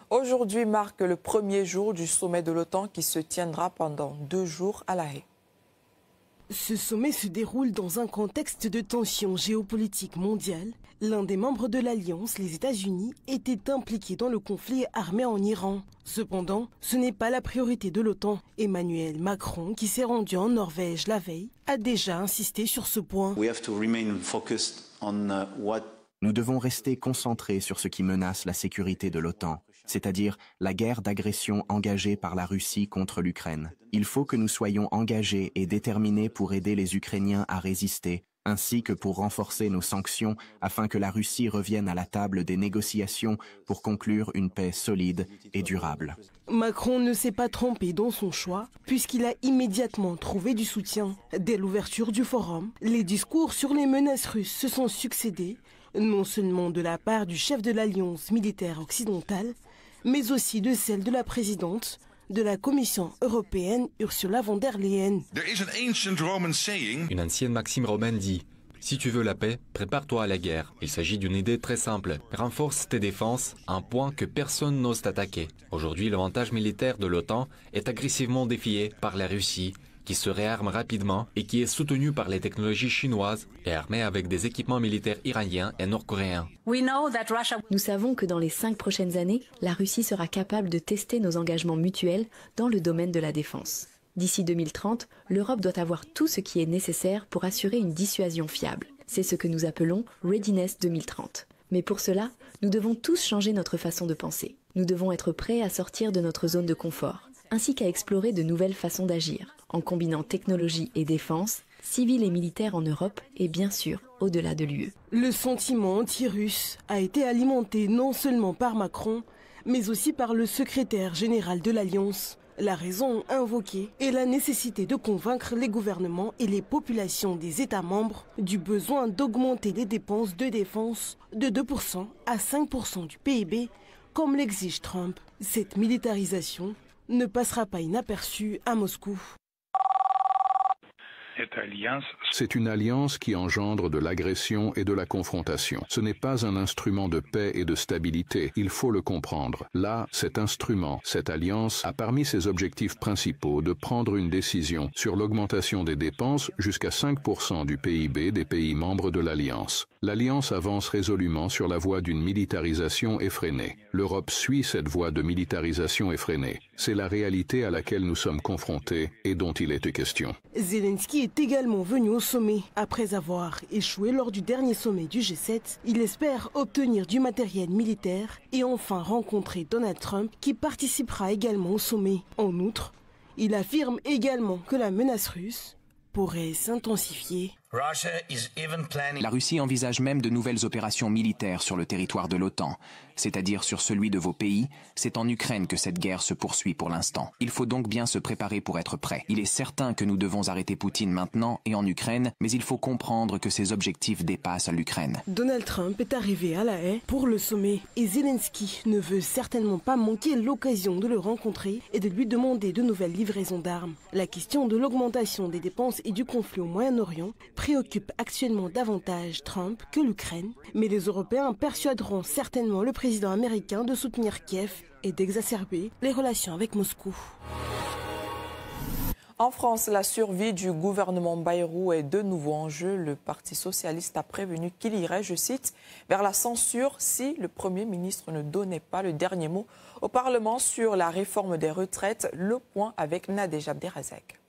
Aujourd'hui marque le premier jour du sommet de l'OTAN qui se tiendra pendant 2 jours à La Haye. Ce sommet se déroule dans un contexte de tension géopolitique mondiale. L'un des membres de l'Alliance, les États-Unis, était impliqué dans le conflit armé en Iran. Cependant, ce n'est pas la priorité de l'OTAN. Emmanuel Macron, qui s'est rendu en Norvège la veille, a déjà insisté sur ce point. Nous devons rester concentrés sur ce qui menace la sécurité de l'OTAN, c'est-à-dire la guerre d'agression engagée par la Russie contre l'Ukraine. Il faut que nous soyons engagés et déterminés pour aider les Ukrainiens à résister, ainsi que pour renforcer nos sanctions afin que la Russie revienne à la table des négociations pour conclure une paix solide et durable. Macron ne s'est pas trompé dans son choix, puisqu'il a immédiatement trouvé du soutien. Dès l'ouverture du forum, les discours sur les menaces russes se sont succédés, non seulement de la part du chef de l'Alliance militaire occidentale, mais aussi de celle de la présidente de la Commission européenne, Ursula von der Leyen. Une ancienne maxime romaine dit « Si tu veux la paix, prépare-toi à la guerre ». Il s'agit d'une idée très simple. Renforce tes défenses, un point que personne n'ose t'attaquer. Aujourd'hui, l'avantage militaire de l'OTAN est agressivement défié par la Russie, qui se réarme rapidement et qui est soutenu par les technologies chinoises et armé avec des équipements militaires iraniens et nord-coréens. Nous savons que dans les 5 prochaines années, la Russie sera capable de tester nos engagements mutuels dans le domaine de la défense. D'ici 2030, l'Europe doit avoir tout ce qui est nécessaire pour assurer une dissuasion fiable. C'est ce que nous appelons Readiness 2030. Mais pour cela, nous devons tous changer notre façon de penser. Nous devons être prêts à sortir de notre zone de confort, ainsi qu'à explorer de nouvelles façons d'agir, en combinant technologie et défense, civile et militaire en Europe et bien sûr au-delà de l'UE. Le sentiment anti-russe a été alimenté non seulement par Macron, mais aussi par le secrétaire général de l'Alliance. La raison invoquée est la nécessité de convaincre les gouvernements et les populations des États membres du besoin d'augmenter les dépenses de défense de 2% à 5% du PIB, comme l'exige Trump. Cette militarisation ne passera pas inaperçue à Moscou. C'est une alliance qui engendre de l'agression et de la confrontation. Ce n'est pas un instrument de paix et de stabilité, il faut le comprendre. Là, cet instrument, cette alliance, a parmi ses objectifs principaux de prendre une décision sur l'augmentation des dépenses jusqu'à 5% du PIB des pays membres de l'alliance. L'alliance avance résolument sur la voie d'une militarisation effrénée. L'Europe suit cette voie de militarisation effrénée. C'est la réalité à laquelle nous sommes confrontés et dont il était question. Zelensky est également venu au sommet. Après avoir échoué lors du dernier sommet du G7, il espère obtenir du matériel militaire et enfin rencontrer Donald Trump qui participera également au sommet. En outre, il affirme également que la menace russe pourrait s'intensifier. La Russie envisage même de nouvelles opérations militaires sur le territoire de l'OTAN, c'est-à-dire sur celui de vos pays. C'est en Ukraine que cette guerre se poursuit pour l'instant. Il faut donc bien se préparer pour être prêt. Il est certain que nous devons arrêter Poutine maintenant et en Ukraine, mais il faut comprendre que ses objectifs dépassent l'Ukraine. Donald Trump est arrivé à La Haye pour le sommet et Zelensky ne veut certainement pas manquer l'occasion de le rencontrer et de lui demander de nouvelles livraisons d'armes. La question de l'augmentation des dépenses et du conflit au Moyen-Orient préoccupe actuellement davantage Trump que l'Ukraine, mais les Européens persuaderont certainement le président américain de soutenir Kiev et d'exacerber les relations avec Moscou. En France, la survie du gouvernement Bayrou est de nouveau en jeu. Le Parti socialiste a prévenu qu'il irait, je cite, vers la censure si le Premier ministre ne donnait pas le dernier mot au Parlement sur la réforme des retraites. Le point avec Nadège Abderrazak.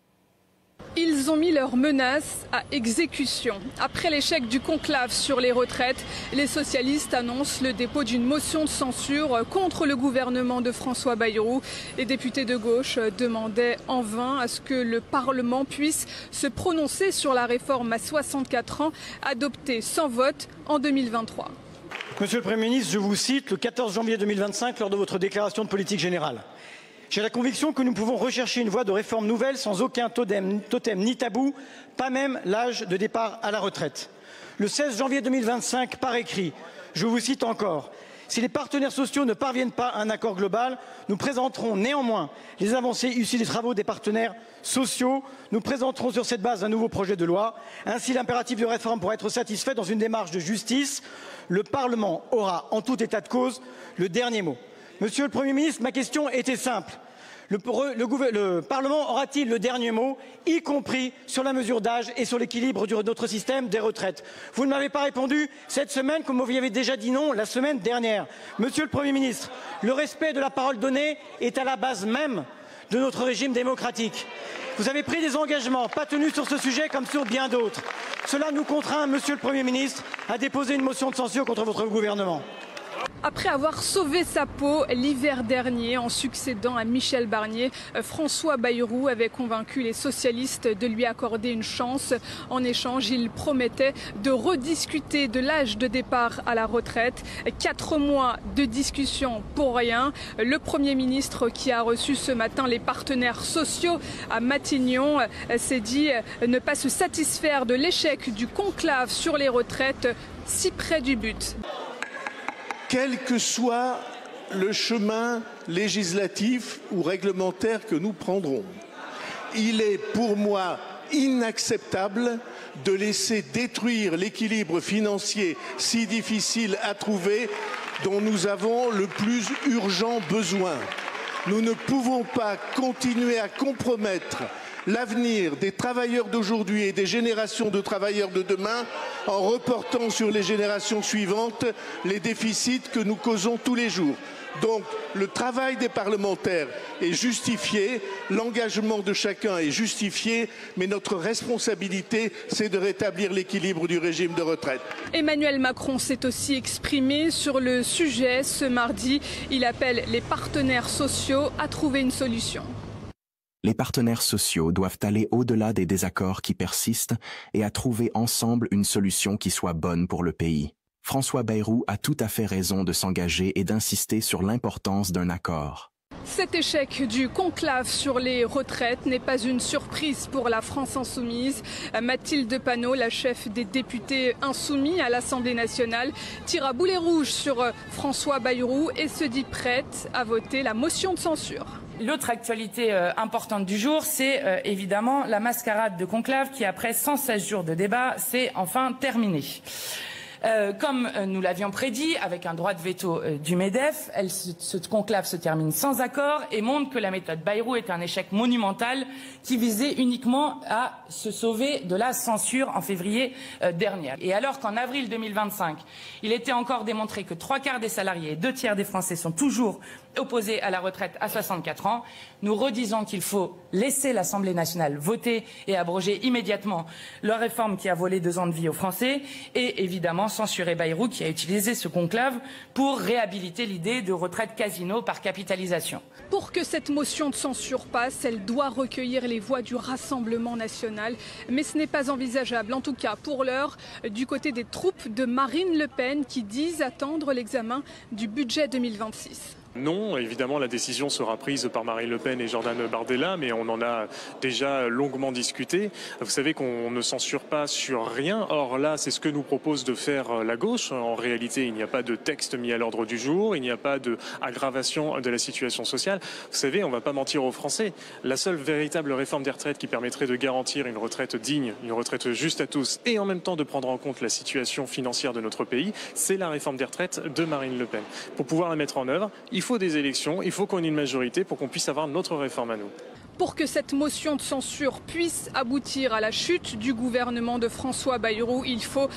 Ils ont mis leurs menaces à exécution. Après l'échec du conclave sur les retraites, les socialistes annoncent le dépôt d'une motion de censure contre le gouvernement de François Bayrou. Les députés de gauche demandaient en vain à ce que le Parlement puisse se prononcer sur la réforme à 64 ans, adoptée sans vote en 2023. Monsieur le Premier ministre, je vous cite le 14 janvier 2025 lors de votre déclaration de politique générale. J'ai la conviction que nous pouvons rechercher une voie de réforme nouvelle sans aucun totem ni tabou, pas même l'âge de départ à la retraite. Le 16 janvier 2025, par écrit, je vous cite encore, si les partenaires sociaux ne parviennent pas à un accord global, nous présenterons néanmoins les avancées issues des travaux des partenaires sociaux. Nous présenterons sur cette base un nouveau projet de loi. Ainsi, l'impératif de réforme pourra être satisfait dans une démarche de justice. Le Parlement aura, en tout état de cause, le dernier mot. Monsieur le Premier ministre, ma question était simple. Le Parlement aura-t-il le dernier mot, y compris sur la mesure d'âge et sur l'équilibre de notre système des retraites? Vous ne m'avez pas répondu cette semaine, comme vous y avez déjà dit non la semaine dernière. Monsieur le Premier ministre, le respect de la parole donnée est à la base même de notre régime démocratique. Vous avez pris des engagements pas tenus sur ce sujet comme sur bien d'autres. Cela nous contraint, Monsieur le Premier ministre, à déposer une motion de censure contre votre gouvernement. Après avoir sauvé sa peau l'hiver dernier en succédant à Michel Barnier, François Bayrou avait convaincu les socialistes de lui accorder une chance. En échange, il promettait de rediscuter de l'âge de départ à la retraite. 4 mois de discussion pour rien. Le Premier ministre, qui a reçu ce matin les partenaires sociaux à Matignon, s'est dit ne pas se satisfaire de l'échec du conclave sur les retraites si près du but. Quel que soit le chemin législatif ou réglementaire que nous prendrons, il est pour moi inacceptable de laisser détruire l'équilibre financier si difficile à trouver dont nous avons le plus urgent besoin. Nous ne pouvons pas continuer à compromettre l'avenir des travailleurs d'aujourd'hui et des générations de travailleurs de demain en reportant sur les générations suivantes les déficits que nous causons tous les jours. Donc le travail des parlementaires est justifié, l'engagement de chacun est justifié, mais notre responsabilité, c'est de rétablir l'équilibre du régime de retraite. Emmanuel Macron s'est aussi exprimé sur le sujet ce mardi. Il appelle les partenaires sociaux à trouver une solution. Les partenaires sociaux doivent aller au-delà des désaccords qui persistent et à trouver ensemble une solution qui soit bonne pour le pays. François Bayrou a tout à fait raison de s'engager et d'insister sur l'importance d'un accord. Cet échec du conclave sur les retraites n'est pas une surprise pour la France insoumise. Mathilde Panot, la chef des députés insoumis à l'Assemblée nationale, tire à boulet rouge sur François Bayrou et se dit prête à voter la motion de censure. L'autre actualité importante du jour, c'est évidemment la mascarade de conclave qui, après 116 jours de débat, s'est enfin terminée. Comme nous l'avions prédit, avec un droit de veto du MEDEF, ce conclave se termine sans accord et montre que la méthode Bayrou est un échec monumental qui visait uniquement à se sauver de la censure en février dernier. Et alors qu'en avril 2025, il était encore démontré que 3/4 des salariés et 2/3 des Français sont toujours opposés à la retraite à 64 ans, nous redisons qu'il faut laisser l'Assemblée nationale voter et abroger immédiatement leur réforme qui a volé 2 ans de vie aux Français et évidemment censurer Bayrou qui a utilisé ce conclave pour réhabiliter l'idée de retraite casino par capitalisation. Pour que cette motion de censure passe, elle doit recueillir les voix du Rassemblement national. Mais ce n'est pas envisageable, en tout cas pour l'heure, du côté des troupes de Marine Le Pen qui disent attendre l'examen du budget 2026. Non, évidemment, la décision sera prise par Marine Le Pen et Jordan Bardella, mais on en a déjà longuement discuté. Vous savez qu'on ne censure pas sur rien. Or là, c'est ce que nous propose de faire la gauche. En réalité, il n'y a pas de texte mis à l'ordre du jour, il n'y a pas d'aggravation de la situation sociale. Vous savez, on ne va pas mentir aux Français. La seule véritable réforme des retraites qui permettrait de garantir une retraite digne, une retraite juste à tous, et en même temps de prendre en compte la situation financière de notre pays, c'est la réforme des retraites de Marine Le Pen. Pour pouvoir la mettre en œuvre, il faut des élections, il faut qu'on ait une majorité pour qu'on puisse avoir notre réforme à nous. Pour que cette motion de censure puisse aboutir à la chute du gouvernement de François Bayrou, il faut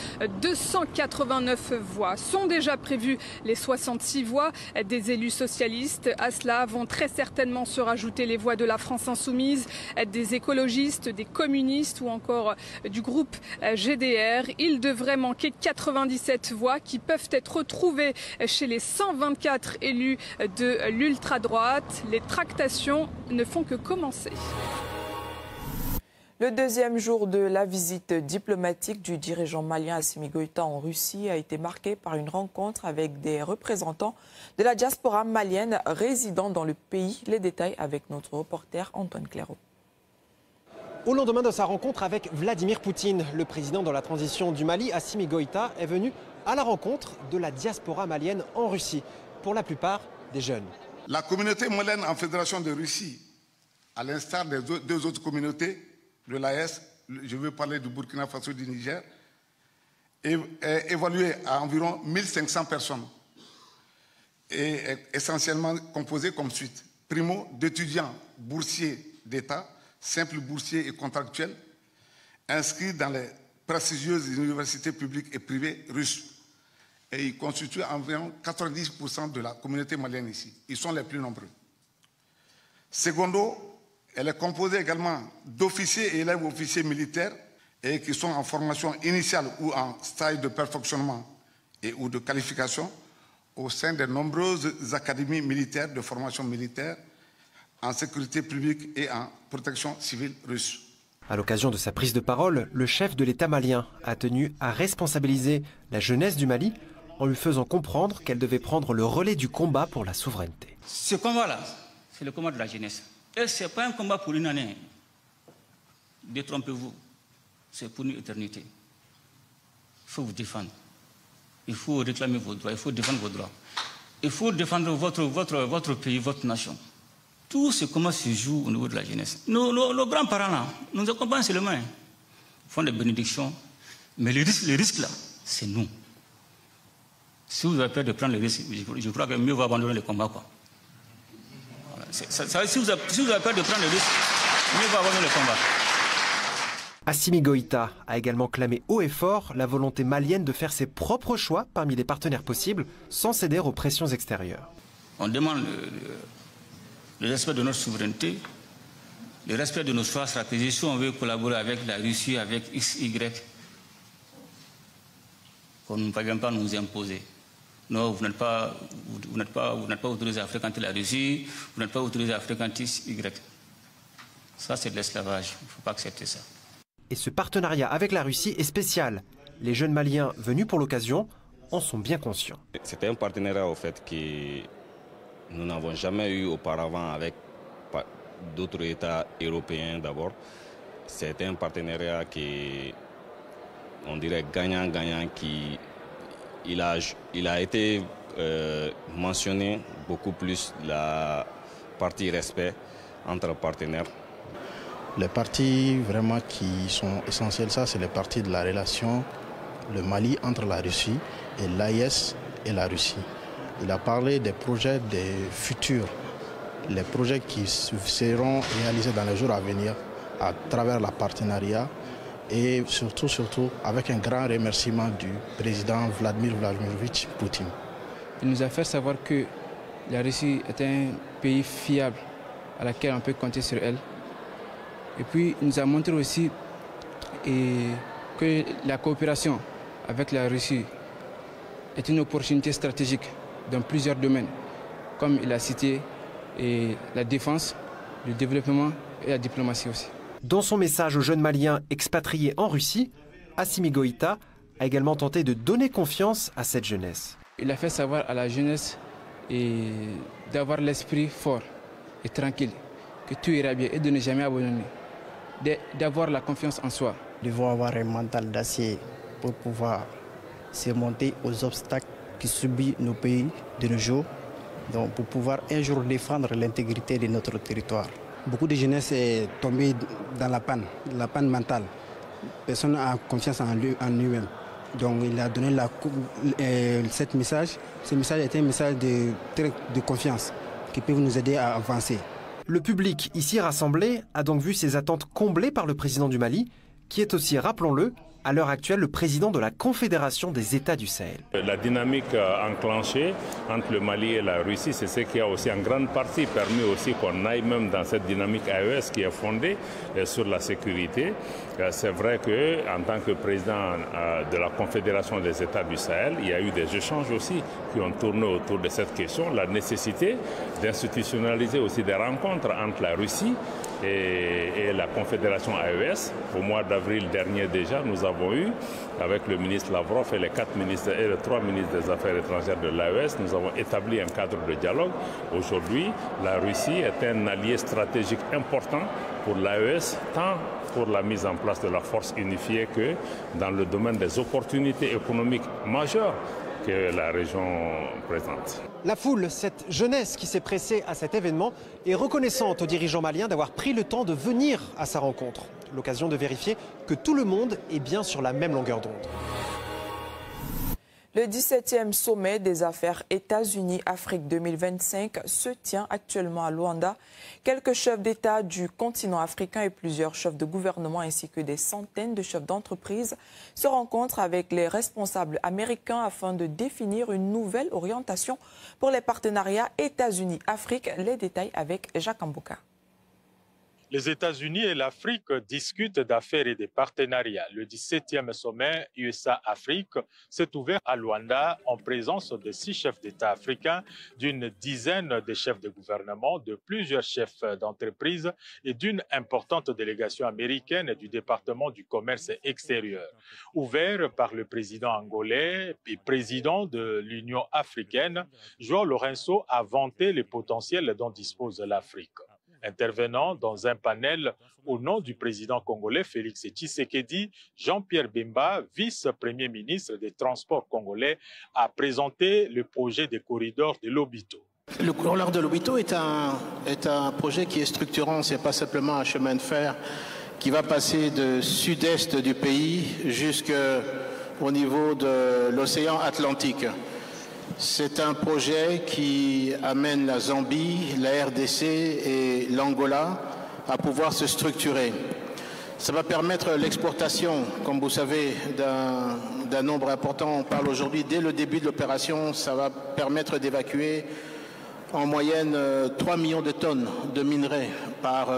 289 voix. Sont déjà prévues les 66 voix des élus socialistes. À cela vont très certainement se rajouter les voix de la France insoumise, des écologistes, des communistes ou encore du groupe GDR. Il devrait manquer 97 voix qui peuvent être retrouvées chez les 124 élus de l'ultra-droite. Les tractations ne font que commencer. Le deuxième jour de la visite diplomatique du dirigeant malien Assimi Goïta en Russie a été marqué par une rencontre avec des représentants de la diaspora malienne résidant dans le pays. Les détails avec notre reporter Antoine Clairaut. Au lendemain de sa rencontre avec Vladimir Poutine, le président de la transition du Mali, Assimi Goïta, est venu à la rencontre de la diaspora malienne en Russie, pour la plupart des jeunes. La communauté malienne en Fédération de Russie, à l'instar des deux autres communautés de l'AES, je veux parler du Burkina Faso et du Niger, est évaluée à environ 1500 personnes. est essentiellement composée comme suite. Primo, d'étudiants boursiers d'État, simples boursiers et contractuels, inscrits dans les prestigieuses universités publiques et privées russes. Et ils constituent environ 90% de la communauté malienne ici. Ils sont les plus nombreux. Secondo, elle est composée également d'officiers et élèves officiers militaires et qui sont en formation initiale ou en stage de perfectionnement et ou de qualification au sein de nombreuses académies militaires de formation militaire en sécurité publique et en protection civile russe. À l'occasion de sa prise de parole, le chef de l'État malien a tenu à responsabiliser la jeunesse du Mali en lui faisant comprendre qu'elle devait prendre le relais du combat pour la souveraineté. Ce combat-là, c'est le combat de la jeunesse. Et ce n'est pas un combat pour une année. Détrompez-vous, c'est pour une éternité. Il faut vous défendre. Il faut réclamer vos droits, il faut défendre vos droits. Il faut défendre votre pays, votre nation. Tout ce combat se joue au niveau de la jeunesse. Nos grands-parents, là, nous accompagnent seulement. Ils font des bénédictions. Mais les risques là, c'est nous. Si vous avez peur de prendre les risques, je crois que mieux vaut abandonner le combat, quoi. Voilà. Si vous avez peur de prendre les risques, mieux vaut abandonner le combat. Assimi Goïta a également clamé haut et fort la volonté malienne de faire ses propres choix parmi les partenaires possibles, sans céder aux pressions extérieures. On demande le respect de notre souveraineté, le respect de nos choix stratégiques. Si on veut collaborer avec la Russie, avec XY, qu'on ne parvient pas à nous imposer. Non, vous n'êtes pas autorisé à fréquenter la Russie, vous n'êtes pas autorisé à fréquenter XY. Ça, c'est de l'esclavage. Il ne faut pas accepter ça. Et ce partenariat avec la Russie est spécial. Les jeunes Maliens venus pour l'occasion en sont bien conscients. C'était un partenariat au fait que nous n'avons jamais eu auparavant avec d'autres États européens d'abord. C'était un partenariat qui, on dirait, gagnant-gagnant, qui il a été mentionné beaucoup plus la partie respect entre partenaires. Les parties vraiment qui sont essentielles, ça c'est les parties de la relation, le Mali entre la Russie et l'AES et la Russie. Il a parlé des projets des futurs, les projets qui seront réalisés dans les jours à venir à travers le partenariat et surtout avec un grand remerciement du président Vladimir Vladimirovitch Poutine. Il nous a fait savoir que la Russie est un pays fiable à laquelle on peut compter sur elle. Et puis il nous a montré aussi que la coopération avec la Russie est une opportunité stratégique dans plusieurs domaines, comme il a cité la défense, le développement et la diplomatie aussi. Dans son message aux jeunes Maliens expatriés en Russie, Assimi Goïta a également tenté de donner confiance à cette jeunesse. Il a fait savoir à la jeunesse d'avoir l'esprit fort et tranquille, que tout ira bien et de ne jamais abandonner, d'avoir la confiance en soi. Nous devons avoir un mental d'acier pour pouvoir surmonter aux obstacles qui subissent nos pays de nos jours, donc pour pouvoir un jour défendre l'intégrité de notre territoire. Beaucoup de jeunesse est tombée dans la panne mentale. Personne n'a confiance en lui-même. Donc il a donné ce message. Ce message est un message de confiance qui peut nous aider à avancer. Le public ici rassemblé a donc vu ses attentes comblées par le président du Mali, qui est aussi, rappelons-le, à l'heure actuelle le président de la Confédération des États du Sahel. La dynamique enclenchée entre le Mali et la Russie, c'est ce qui a aussi en grande partie permis aussi qu'on aille même dans cette dynamique AES qui est fondée sur la sécurité. C'est vrai qu'en tant que président de la Confédération des États du Sahel, il y a eu des échanges aussi qui ont tourné autour de cette question, la nécessité d'institutionnaliser aussi des rencontres entre la Russie et la Confédération AES. Au mois d'avril dernier déjà, nous avons eu, avec le ministre Lavrov et les 3 ministres des Affaires étrangères de l'AES, nous avons établi un cadre de dialogue. Aujourd'hui, la Russie est un allié stratégique important pour l'AES, tant pour la mise en place de la force unifiée que dans le domaine des opportunités économiques majeures que la région présente. La foule, cette jeunesse qui s'est pressée à cet événement, est reconnaissante aux dirigeants maliens d'avoir pris le temps de venir à sa rencontre. L'occasion de vérifier que tout le monde est bien sur la même longueur d'onde. Le 17e sommet des affaires États-Unis-Afrique 2025 se tient actuellement à Luanda. Quelques chefs d'État du continent africain et plusieurs chefs de gouvernement ainsi que des centaines de chefs d'entreprise se rencontrent avec les responsables américains afin de définir une nouvelle orientation pour les partenariats États-Unis-Afrique. Les détails avec Jacques Mbouka. Les États-Unis et l'Afrique discutent d'affaires et de partenariats. Le 17e sommet USA-Afrique s'est ouvert à Luanda en présence de 6 chefs d'État africains, d'une dizaine de chefs de gouvernement, de plusieurs chefs d'entreprise et d'une importante délégation américaine du département du commerce extérieur. Ouvert par le président angolais et président de l'Union africaine, João Lourenço a vanté le potentiel dont dispose l'Afrique. Intervenant dans un panel au nom du président congolais Félix Tshisekedi, Jean-Pierre Bemba, vice-premier ministre des Transports congolais, a présenté le projet des corridors de Lobito. Le corridor de Lobito est un projet qui est structurant, ce n'est pas simplement un chemin de fer qui va passer de sud-est du pays jusqu'au niveau de l'océan Atlantique. C'est un projet qui amène la Zambie, la RDC et l'Angola à pouvoir se structurer. Ça va permettre l'exportation, comme vous savez, d'un nombre important. On parle aujourd'hui, dès le début de l'opération, ça va permettre d'évacuer en moyenne 3 millions de tonnes de minerais par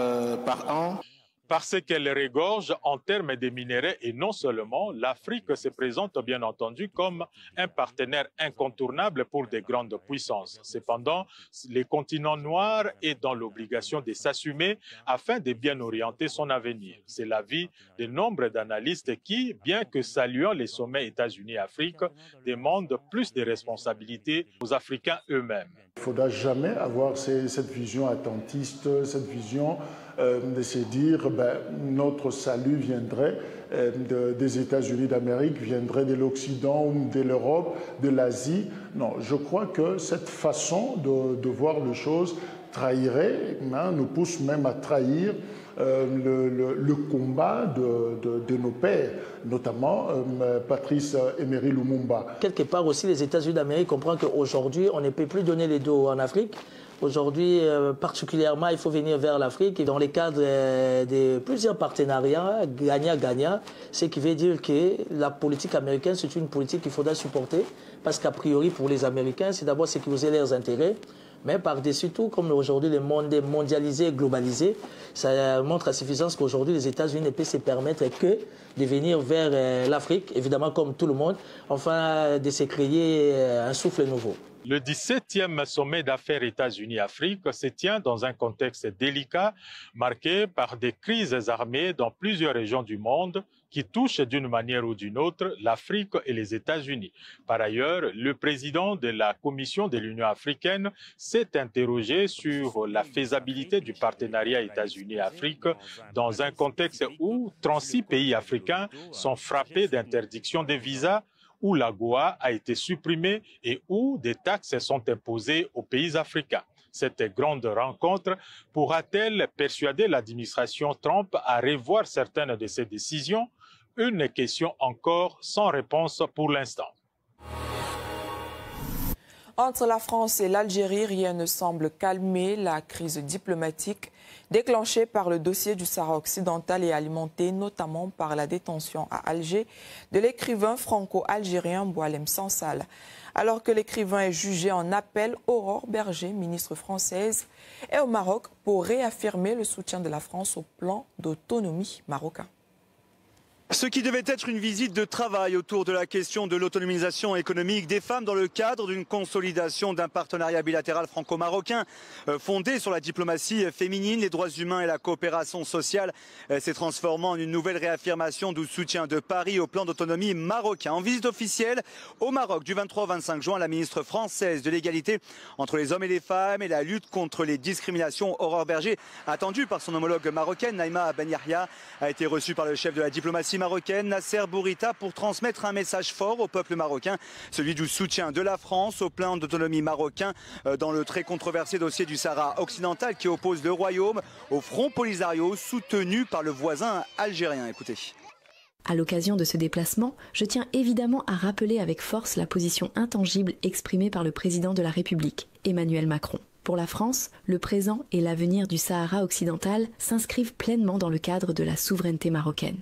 an. Parce qu'elle regorge en termes de minerais et non seulement, l'Afrique se présente bien entendu comme un partenaire incontournable pour des grandes puissances. Cependant, le continent noir est dans l'obligation de s'assumer afin de bien orienter son avenir. C'est l'avis de nombre d'analystes qui, bien que saluant les sommets États-Unis-Afrique, demandent plus de responsabilités aux Africains eux-mêmes. Il ne faudra jamais avoir cette vision attentiste, cette vision de se dire notre salut viendrait des États-Unis d'Amérique, viendrait de l'Occident, de l'Europe, de l'Asie. Non, je crois que cette façon de voir les choses trahirait, nous pousse même à trahir le combat de nos pères, notamment Patrice Emery Lumumba. Quelque part aussi, les États-Unis d'Amérique comprennent qu'aujourd'hui, on ne peut plus donner les dos en Afrique. Aujourd'hui, particulièrement, il faut venir vers l'Afrique et dans les cadres de plusieurs partenariats, gagnant-gagnant, ce qui veut dire que la politique américaine, c'est une politique qu'il faudra supporter parce qu'a priori, pour les Américains, c'est d'abord sécuriser leurs intérêts. Mais par-dessus tout, comme aujourd'hui le monde est mondialisé et globalisé, ça montre à suffisance qu'aujourd'hui les États-Unis ne peuvent se permettre que de venir vers l'Afrique, évidemment comme tout le monde, enfin de se créer un souffle nouveau. Le 17e sommet d'affaires États-Unis-Afrique se tient dans un contexte délicat, marqué par des crises armées dans plusieurs régions du monde qui touchent d'une manière ou d'une autre l'Afrique et les États-Unis. Par ailleurs, le président de la Commission de l'Union africaine s'est interrogé sur la faisabilité du partenariat États-Unis-Afrique dans un contexte où 36 pays africains sont frappés d'interdiction des visas, où l'AGOA a été supprimée et où des taxes sont imposées aux pays africains. Cette grande rencontre pourra-t-elle persuader l'administration Trump à revoir certaines de ses décisions? Une question encore sans réponse pour l'instant. Entre la France et l'Algérie, rien ne semble calmer la crise diplomatique déclenchée par le dossier du Sahara occidental et alimentée notamment par la détention à Alger de l'écrivain franco-algérien Boualem Sansal. Alors que l'écrivain est jugé en appel, Aurore Berger, ministre française, est au Maroc pour réaffirmer le soutien de la France au plan d'autonomie marocain. Ce qui devait être une visite de travail autour de la question de l'autonomisation économique des femmes dans le cadre d'une consolidation d'un partenariat bilatéral franco-marocain fondé sur la diplomatie féminine, les droits humains et la coopération sociale s'est transformé en une nouvelle réaffirmation du soutien de Paris au plan d'autonomie marocain. En visite officielle au Maroc du 23 au 25 juin, la ministre française de l'égalité entre les hommes et les femmes et la lutte contre les discriminations, Aurore Berger, attendue par son homologue marocaine, Naïma Ben Yahia, a été reçue par le chef de la diplomatie marocaine, Nasser Bourita, pour transmettre un message fort au peuple marocain, celui du soutien de la France au plan d'autonomie marocain dans le très controversé dossier du Sahara occidental qui oppose le royaume au Front Polisario soutenu par le voisin algérien. Écoutez. À l'occasion de ce déplacement, je tiens évidemment à rappeler avec force la position intangible exprimée par le président de la République, Emmanuel Macron. Pour la France, le présent et l'avenir du Sahara occidental s'inscrivent pleinement dans le cadre de la souveraineté marocaine.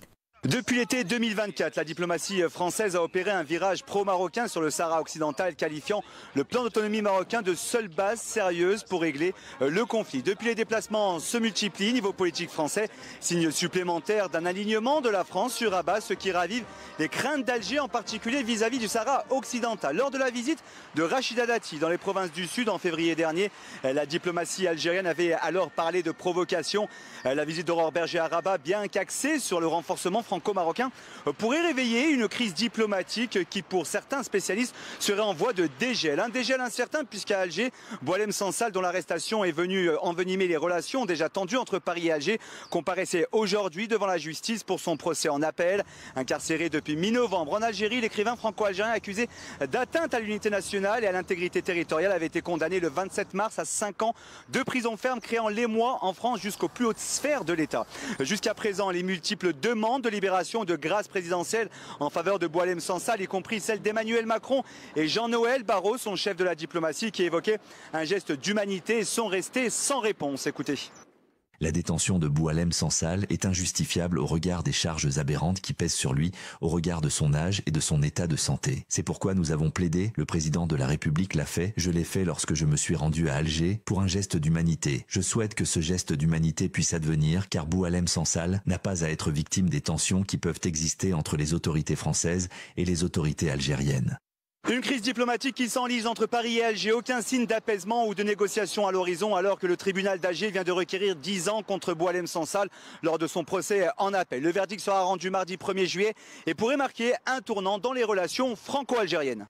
Depuis l'été 2024, la diplomatie française a opéré un virage pro-marocain sur le Sahara occidental, qualifiant le plan d'autonomie marocain de seule base sérieuse pour régler le conflit. Depuis, les déplacements se multiplient. Niveau politique français, signe supplémentaire d'un alignement de la France sur Rabat, ce qui ravive les craintes d'Alger, en particulier vis-à-vis du Sahara occidental. Lors de la visite de Rachida Dati dans les provinces du Sud en février dernier, la diplomatie algérienne avait alors parlé de provocation. La visite d'Aurore Berger à Rabat, bien qu'axée sur le renforcement franco-marocain, pourrait réveiller une crise diplomatique qui, pour certains spécialistes, serait en voie de dégel. Un dégel incertain puisqu'à Alger, Boualem Sansal, dont l'arrestation est venue envenimer les relations déjà tendues entre Paris et Alger, comparaissait aujourd'hui devant la justice pour son procès en appel. Incarcéré depuis mi-novembre en Algérie, l'écrivain franco-algérien accusé d'atteinte à l'unité nationale et à l'intégrité territoriale avait été condamné le 27 mars à 5 ans de prison ferme, créant l'émoi en France jusqu'aux plus hautes sphères de l'État. Jusqu'à présent, les multiples demandes de libération de grâce présidentielle en faveur de Boualem Sansal, y compris celle d'Emmanuel Macron et Jean-Noël Barrot, son chef de la diplomatie, qui évoquait un geste d'humanité, sont restés sans réponse. Écoutez. La détention de Boualem Sansal est injustifiable au regard des charges aberrantes qui pèsent sur lui, au regard de son âge et de son état de santé. C'est pourquoi nous avons plaidé, le président de la République l'a fait, je l'ai fait lorsque je me suis rendu à Alger, pour un geste d'humanité. Je souhaite que ce geste d'humanité puisse advenir, car Boualem Sansal n'a pas à être victime des tensions qui peuvent exister entre les autorités françaises et les autorités algériennes. Une crise diplomatique qui s'enlise entre Paris et Alger. Aucun signe d'apaisement ou de négociation à l'horizon, alors que le tribunal d'Alger vient de requérir 10 ans contre Boualem Sansal lors de son procès en appel. Le verdict sera rendu mardi 1er juillet et pourrait marquer un tournant dans les relations franco-algériennes.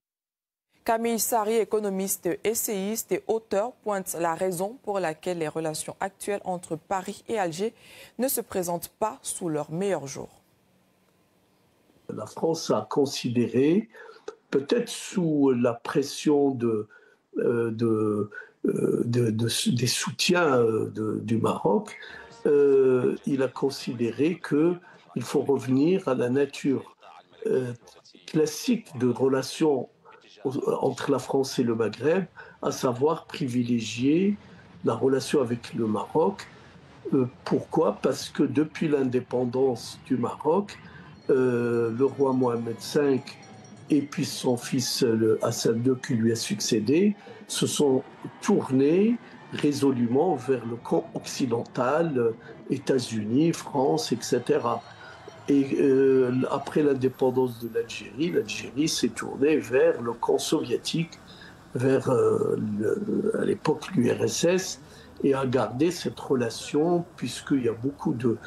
Camille Sari, économiste, essayiste et auteur, pointe la raison pour laquelle les relations actuelles entre Paris et Alger ne se présentent pas sous leur meilleur jour. La France a considéré, peut-être sous la pression des soutiens du Maroc, il a considéré qu'il faut revenir à la nature classique de relations entre la France et le Maghreb, à savoir privilégier la relation avec le Maroc. Pourquoi ? Parce que depuis l'indépendance du Maroc, le roi Mohamed V et puis son fils Hassan II qui lui a succédé, se sont tournés résolument vers le camp occidental, États-Unis, France, etc. Et après l'indépendance de l'Algérie, l'Algérie s'est tournée vers le camp soviétique, vers à l'époque l'URSS, et a gardé cette relation puisqu'il y a beaucoup de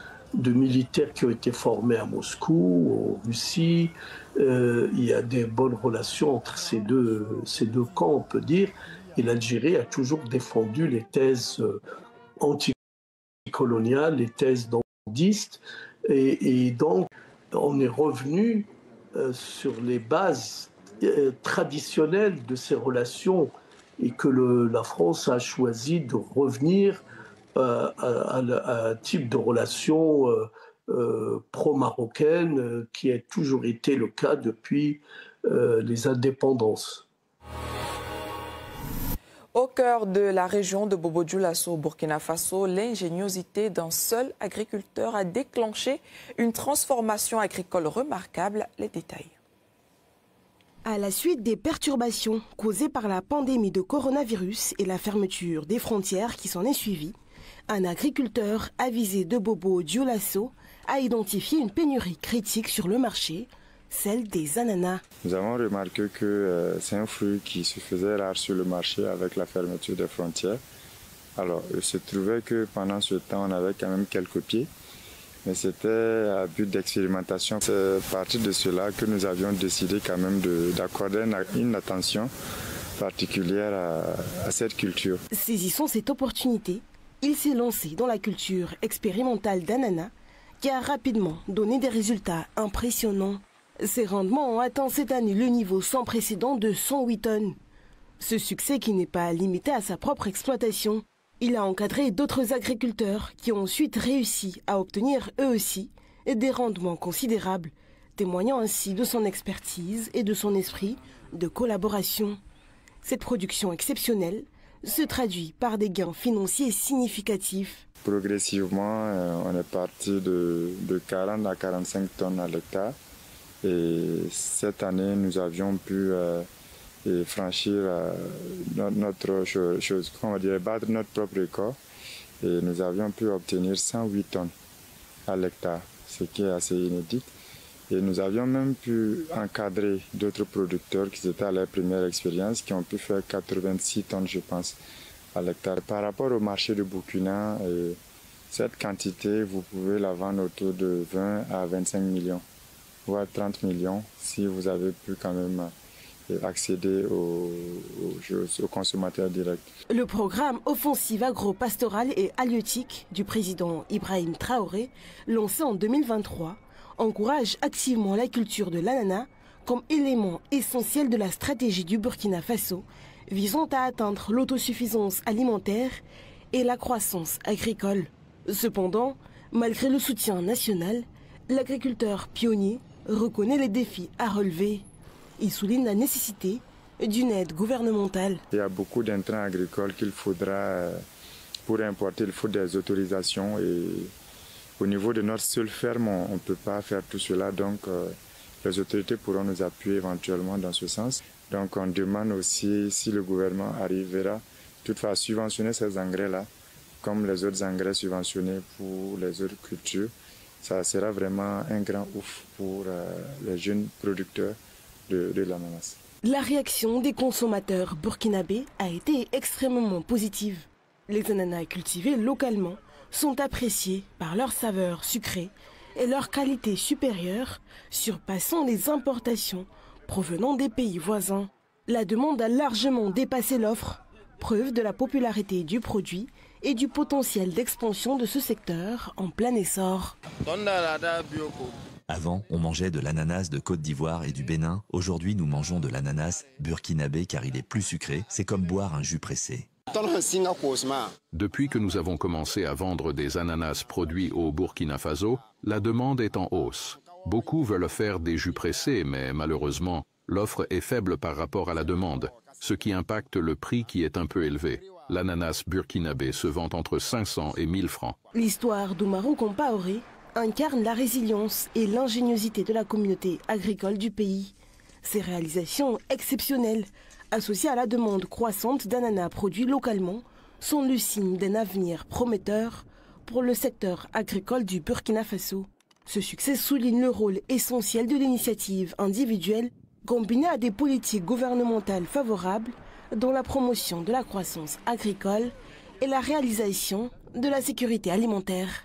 militaires qui ont été formés à Moscou, en Russie. Il y a des bonnes relations entre ces deux camps, on peut dire. Et l'Algérie a toujours défendu les thèses anticoloniales, les thèses nordistes. Et donc, on est revenu sur les bases traditionnelles de ces relations et que la France a choisi de revenir à un type de relation pro-marocaine qui a toujours été le cas depuis les indépendances. Au cœur de la région de Bobo-Dioulasso, au Burkina Faso, l'ingéniosité d'un seul agriculteur a déclenché une transformation agricole remarquable. Les détails. À la suite des perturbations causées par la pandémie de coronavirus et la fermeture des frontières qui s'en est suivie, un agriculteur avisé de Bobo-Dioulasso a identifié une pénurie critique sur le marché, celle des ananas. Nous avons remarqué que c'est un fruit qui se faisait rare sur le marché avec la fermeture des frontières. Alors, il se trouvait que pendant ce temps, on avait quand même quelques pieds, mais c'était à but d'expérimentation. C'est à partir de cela que nous avions décidé quand même d'accorder une attention particulière à cette culture. Saisissant cette opportunité, il s'est lancé dans la culture expérimentale d'ananas qui a rapidement donné des résultats impressionnants. Ses rendements ont atteint cette année le niveau sans précédent de 108 tonnes. Ce succès qui n'est pas limité à sa propre exploitation. Il a encadré d'autres agriculteurs qui ont ensuite réussi à obtenir eux aussi des rendements considérables témoignant ainsi de son expertise et de son esprit de collaboration. Cette production exceptionnelle se traduit par des gains financiers significatifs. Progressivement, on est parti de 40 à 45 tonnes à l'hectare. Et cette année, nous avions pu franchir notre chose, on va dire, battre notre propre record. Et nous avions pu obtenir 108 tonnes à l'hectare, ce qui est assez inédit. Et nous avions même pu encadrer d'autres producteurs qui étaient à leur première expérience, qui ont pu faire 86 tonnes, je pense, à l'hectare. Par rapport au marché de Burkina, cette quantité, vous pouvez la vendre autour de 20 à 25 millions, voire 30 millions, si vous avez pu quand même accéder aux consommateurs directs. Le programme Offensive agro-pastorale et halieutique du président Ibrahim Traoré, lancé en 2023, encourage activement la culture de l'ananas comme élément essentiel de la stratégie du Burkina Faso, visant à atteindre l'autosuffisance alimentaire et la croissance agricole. Cependant, malgré le soutien national, l'agriculteur pionnier reconnaît les défis à relever. Il souligne la nécessité d'une aide gouvernementale. Il y a beaucoup d'intrants agricoles qu'il faudra, pour importer, il faut des autorisations et au niveau de notre seule ferme, on ne peut pas faire tout cela, donc les autorités pourront nous appuyer éventuellement dans ce sens. Donc on demande aussi si le gouvernement arrivera toutefois à subventionner ces engrais-là, comme les autres engrais subventionnés pour les autres cultures. Ça sera vraiment un grand ouf pour les jeunes producteurs de l'ananas. La réaction des consommateurs burkinabés a été extrêmement positive. Les ananas cultivés localement sont appréciés par leur saveur sucrée et leur qualité supérieure, surpassant les importations provenant des pays voisins. La demande a largement dépassé l'offre, preuve de la popularité du produit et du potentiel d'expansion de ce secteur en plein essor. Avant, on mangeait de l'ananas de Côte d'Ivoire et du Bénin. Aujourd'hui, nous mangeons de l'ananas burkinabé car il est plus sucré. C'est comme boire un jus pressé. Depuis que nous avons commencé à vendre des ananas produits au Burkina Faso, la demande est en hausse. Beaucoup veulent faire des jus pressés, mais malheureusement, l'offre est faible par rapport à la demande, ce qui impacte le prix qui est un peu élevé. L'ananas burkinabé se vend entre 500 et 1000 francs. L'histoire d'Oumarou Compaoré incarne la résilience et l'ingéniosité de la communauté agricole du pays. Ces réalisations exceptionnelles, associées à la demande croissante d'ananas produits localement, sont le signe d'un avenir prometteur pour le secteur agricole du Burkina Faso. Ce succès souligne le rôle essentiel de l'initiative individuelle combinée à des politiques gouvernementales favorables dans la promotion de la croissance agricole et la réalisation de la sécurité alimentaire.